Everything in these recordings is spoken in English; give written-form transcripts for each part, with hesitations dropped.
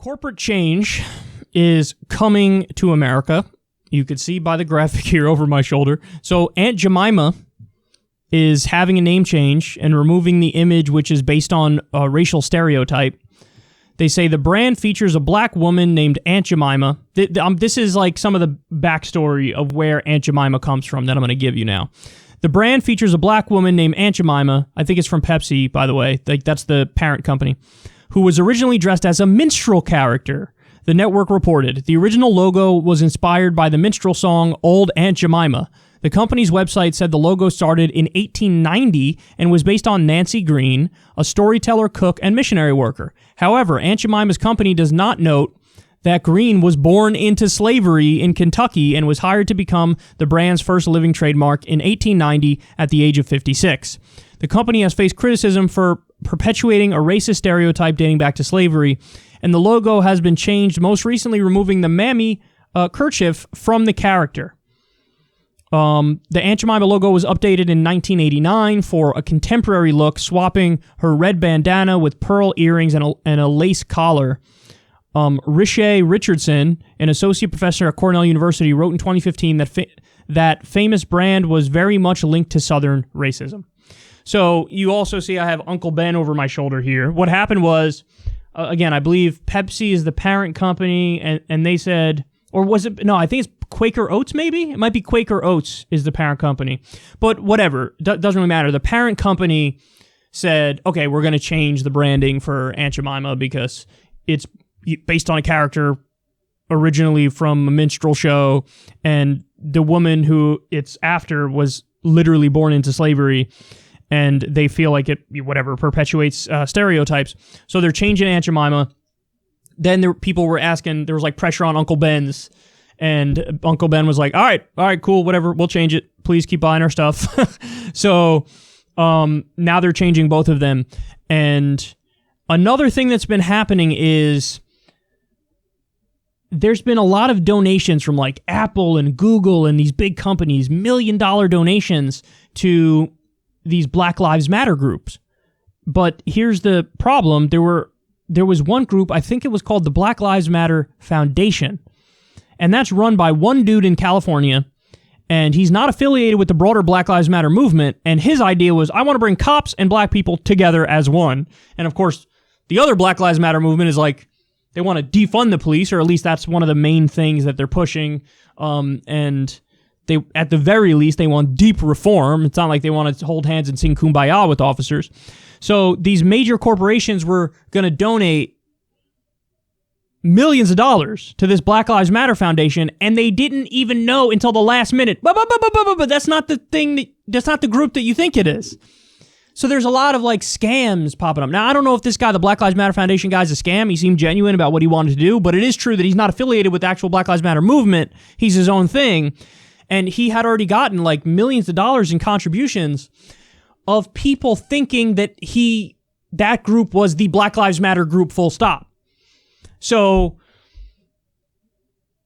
Corporate change is coming to America. You could see by the graphic here over my shoulder. So Aunt Jemima is having a name change and removing the image which is based on a racial stereotype. They say the brand features a black woman named Aunt Jemima. This is like some of the backstory of where Aunt Jemima comes from that I'm going to give you now. The brand features a black woman named Aunt Jemima. I think it's from Pepsi, by the way. Like, that's the parent company, who was originally dressed as a minstrel character. The network reported the original logo was inspired by the minstrel song Old Aunt Jemima. The company's website said the logo started in 1890 and was based on Nancy Green, a storyteller, cook, and missionary worker. However, Aunt Jemima's company does not note that Green was born into slavery in Kentucky and was hired to become the brand's first living trademark in 1890 at the age of 56. The company has faced criticism for perpetuating a racist stereotype dating back to slavery, and the logo has been changed, most recently removing the mammy kerchief from the character. The Aunt Jemima logo was updated in 1989 for a contemporary look, swapping her red bandana with pearl earrings and a lace collar. Riche Richardson, an associate professor at Cornell University, wrote in 2015 that famous brand was very much linked to Southern racism. So you also see I have Uncle Ben over my shoulder here. What happened was, again, I believe Pepsi is the parent company, and they said, or was it, no, I think it's Quaker Oats, maybe? It might be Quaker Oats is the parent company. But whatever, doesn't really matter. The parent company said, okay, we're going to change the branding for Aunt Jemima because it's based on a character originally from a minstrel show, and the woman who it's after was literally born into slavery, and they feel like it, whatever, perpetuates stereotypes. So they're changing Aunt Jemima. Then people were asking, there was like pressure on Uncle Ben's, and Uncle Ben was like, all right, cool, whatever, we'll change it. Please keep buying our stuff. So now they're changing both of them. And another thing that's been happening is there's been a lot of donations from like Apple and Google and these big companies, $1 million donations to these Black Lives Matter groups. But here's the problem. There was one group, I think it was called the Black Lives Matter Foundation, and that's run by one dude in California, and he's not affiliated with the broader Black Lives Matter movement, and his idea was, I want to bring cops and black people together as one. And of course, the other Black Lives Matter movement is like, they want to defund the police, or at least that's one of the main things that they're pushing, and they, at the very least, they want deep reform. It's not like they want to hold hands and sing Kumbaya with officers. So these major corporations were going to donate millions of dollars to this Black Lives Matter Foundation, and they didn't even know until the last minute. But that's not the thing. That's not the group that you think it is. So there's a lot of like scams popping up. Now, I don't know if this guy, the Black Lives Matter Foundation guy, is a scam. He seemed genuine about what he wanted to do, but it is true that he's not affiliated with the actual Black Lives Matter movement. He's his own thing. And he had already gotten like millions of dollars in contributions of people thinking that that group was the Black Lives Matter group, full stop. So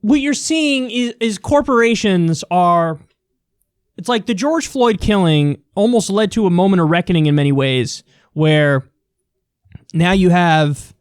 what you're seeing is corporations are, it's like the George Floyd killing almost led to a moment of reckoning in many ways, where now you have,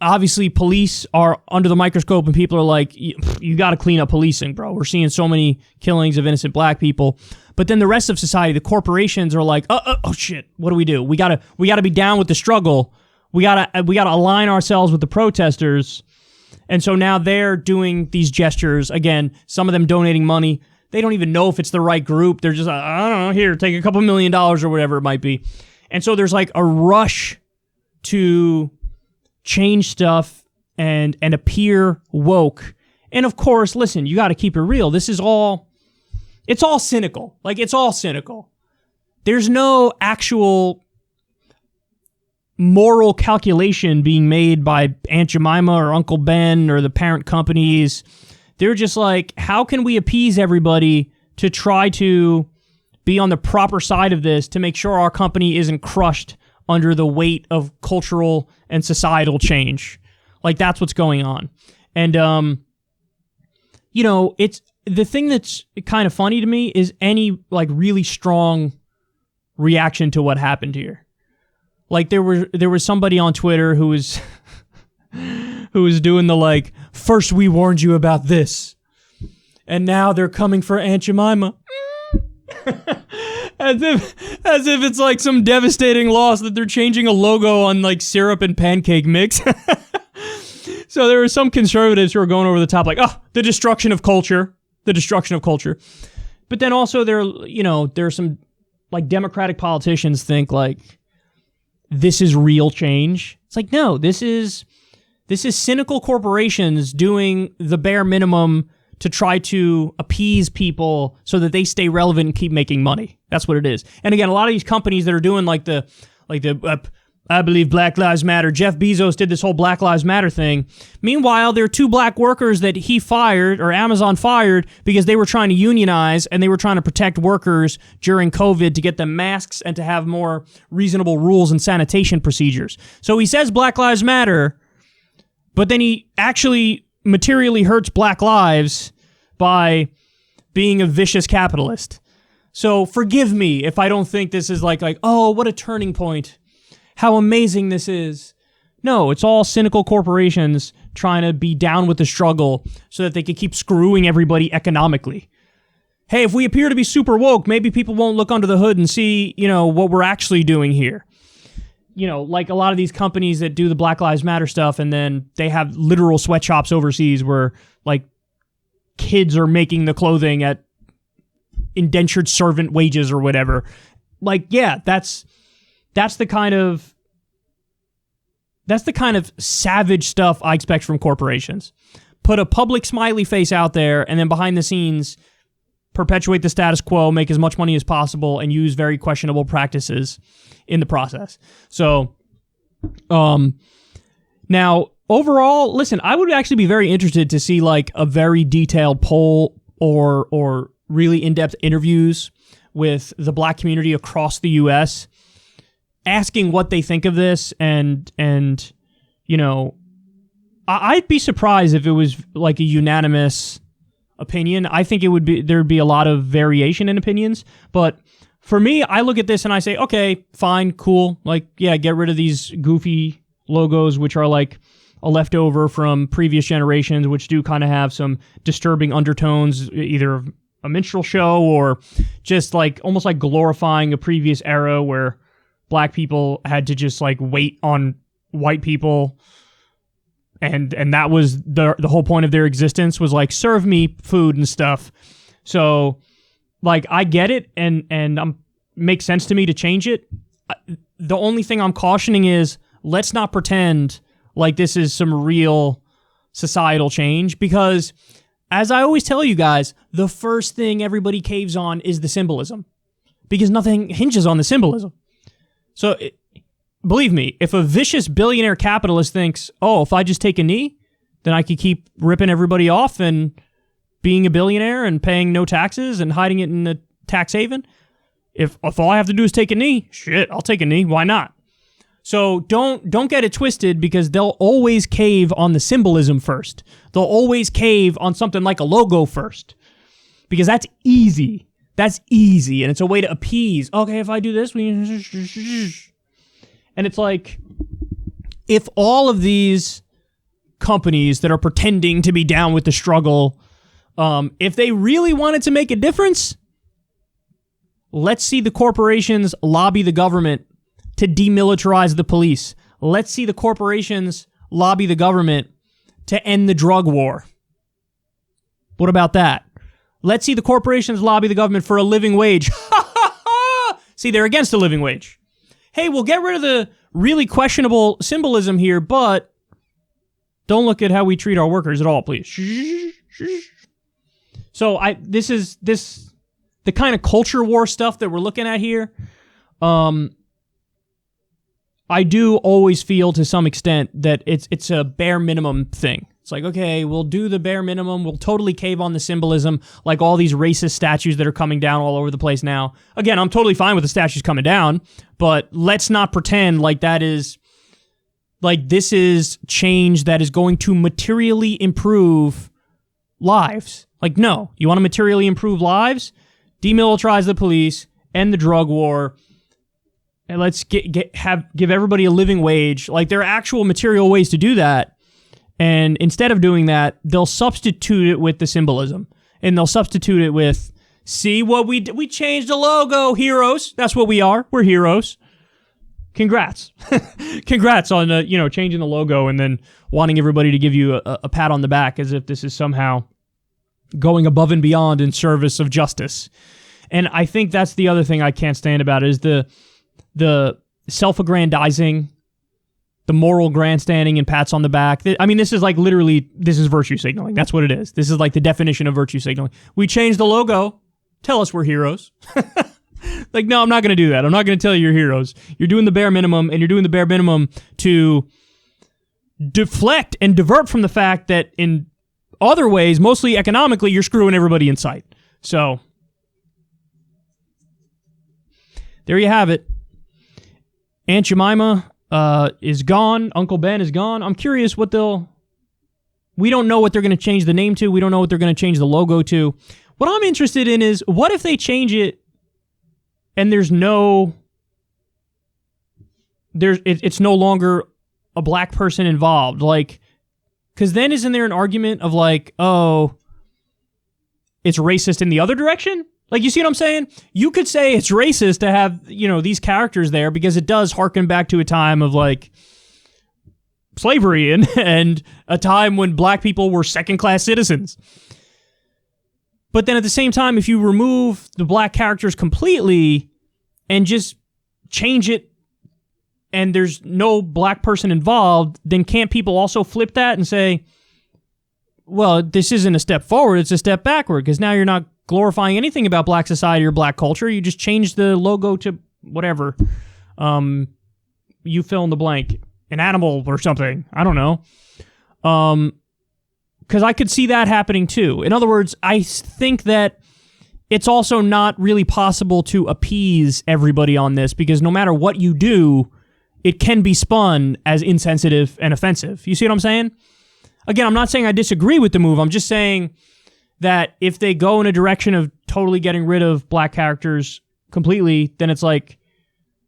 obviously police are under the microscope and people are like, you got to clean up policing, bro. We're seeing so many killings of innocent black people. But then the rest of society, the corporations are like, oh shit, what do we do? We gotta be down with the struggle. We gotta align ourselves with the protesters. And so now they're doing these gestures. Again, some of them donating money. They don't even know if it's the right group. They're just, I don't know, here, take a couple $1 million or whatever it might be. And so there's like a rush to change stuff and appear woke. And of course, listen, you got to keep it real. It's all cynical. Like, it's all cynical. There's no actual moral calculation being made by Aunt Jemima or Uncle Ben or the parent companies. They're just like, how can we appease everybody to try to be on the proper side of this to make sure our company isn't crushed under the weight of cultural and societal change? Like, that's what's going on. And, it's the thing that's kind of funny to me is any like really strong reaction to what happened here. Like there was somebody on Twitter who was who was doing the like, first we warned you about this, and now they're coming for Aunt Jemima. As if it's like some devastating loss that they're changing a logo on like syrup and pancake mix. So there are some conservatives who are going over the top like, oh, the destruction of culture. But then also there are some like Democratic politicians think like this is real change. It's like, no, this is cynical corporations doing the bare minimum to try to appease people so that they stay relevant and keep making money. That's what it is. And again, a lot of these companies that are doing I believe Black Lives Matter. Jeff Bezos did this whole Black Lives Matter thing. Meanwhile, there are 2 black workers that he fired, or Amazon fired, because they were trying to unionize and they were trying to protect workers during COVID to get them masks and to have more reasonable rules and sanitation procedures. So he says Black Lives Matter, but then he actually materially hurts black lives by being a vicious capitalist. So forgive me if I don't think this is like, oh, what a turning point. How amazing this is. No, it's all cynical corporations trying to be down with the struggle so that they can keep screwing everybody economically. Hey, if we appear to be super woke, maybe people won't look under the hood and see, what we're actually doing here. Like a lot of these companies that do the Black Lives Matter stuff, and then they have literal sweatshops overseas where, like, kids are making the clothing at indentured servant wages or whatever. Like, yeah, that's the kind of savage stuff I expect from corporations. Put a public smiley face out there, and then behind the scenes, perpetuate the status quo, make as much money as possible, and use very questionable practices in the process. So, now, overall, listen, I would actually be very interested to see, like, a very detailed poll or really in-depth interviews with the black community across the U.S., asking what they think of this, and I'd be surprised if it was like a unanimous opinion. I think there'd be a lot of variation in opinions, but for me, I look at this and I say, okay, fine, cool, like, yeah, get rid of these goofy logos, which are like a leftover from previous generations, which do kind of have some disturbing undertones, either a minstrel show or just like almost like glorifying a previous era where black people had to just like wait on white people, and that was the whole point of their existence, was like, serve me food and stuff. So like, I get it, and makes sense to me to change it. The only thing I'm cautioning is, let's not pretend like this is some real societal change, because as I always tell you guys, the first thing everybody caves on is the symbolism, because nothing hinges on the symbolism. So, believe me, if a vicious billionaire capitalist thinks, oh, if I just take a knee, then I could keep ripping everybody off and being a billionaire and paying no taxes and hiding it in a tax haven, if all I have to do is take a knee, shit, I'll take a knee. Why not? So don't get it twisted, because they'll always cave on the symbolism first. They'll always cave on something like a logo first, because that's easy. That's easy, and it's a way to appease. Okay, if I do this, and it's like, if all of these companies that are pretending to be down with the struggle, if they really wanted to make a difference, let's see the corporations lobby the government to demilitarize the police. Let's see the corporations lobby the government to end the drug war. What about that? Let's see the corporations lobby the government for a living wage. See, they're against the living wage. Hey, we'll get rid of the really questionable symbolism here, but don't look at how we treat our workers at all, please. So this is the kind of culture war stuff that we're looking at here. I do always feel to some extent that it's a bare minimum thing. It's like, okay, we'll do the bare minimum. We'll totally cave on the symbolism, like all these racist statues that are coming down all over the place now. Again, I'm totally fine with the statues coming down, but let's not pretend like that is, like, this is change that is going to materially improve lives. Like, no, you want to materially improve lives? Demilitarize the police, end the drug war, and let's give everybody a living wage. Like, there are actual material ways to do that. And instead of doing that, they'll substitute it with the symbolism. And they'll substitute it with, see what we changed the logo, heroes. That's what we are. We're heroes. Congrats. Congrats on, changing the logo and then wanting everybody to give you a pat on the back as if this is somehow going above and beyond in service of justice. And I think that's the other thing I can't stand about it is the self-aggrandizing, the moral grandstanding and pats on the back. I mean, this is like literally, this is virtue signaling. That's what it is. This is like the definition of virtue signaling. We changed the logo. Tell us we're heroes. Like, no, I'm not going to do that. I'm not going to tell you you're heroes. You're doing the bare minimum, and you're doing the bare minimum to deflect and divert from the fact that in other ways, mostly economically, you're screwing everybody in sight. So, there you have it. Aunt Jemima is gone. Uncle Ben is gone. I'm curious what we don't know what they're going to change the name to. We don't know what they're going to change the logo to. What I'm interested in is, what if they change it and it's no longer a black person involved? Like, because then isn't there an argument of like, oh, it's racist in the other direction? Like, you see what I'm saying? You could say it's racist to have, these characters there because it does harken back to a time of, like, slavery and a time when black people were second-class citizens. But then at the same time, if you remove the black characters completely and just change it and there's no black person involved, then can't people also flip that and say, well, this isn't a step forward, it's a step backward, because now you're not glorifying anything about black society or black culture. You just changed the logo to whatever. You fill in the blank. An animal or something. I don't know. Because I could see that happening too. In other words, I think that it's also not really possible to appease everybody on this, because no matter what you do, it can be spun as insensitive and offensive. You see what I'm saying? Again, I'm not saying I disagree with the move. I'm just saying that if they go in a direction of totally getting rid of black characters completely, then it's like,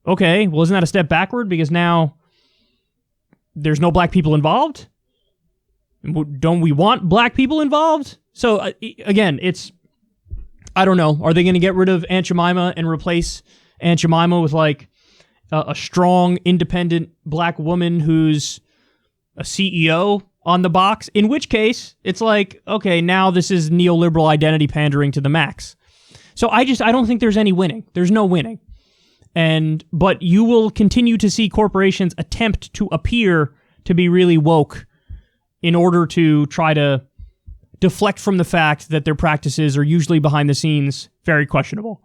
okay, well, isn't that a step backward? Because now there's no black people involved? Don't we want black people involved? So, again, I don't know. Are they going to get rid of Aunt Jemima and replace Aunt Jemima with, like, a strong, independent black woman who's a CEO on the box? In which case, it's like, okay, now this is neoliberal identity pandering to the max. So I don't think there's any winning. There's no winning. But you will continue to see corporations attempt to appear to be really woke in order to try to deflect from the fact that their practices are usually behind the scenes very questionable.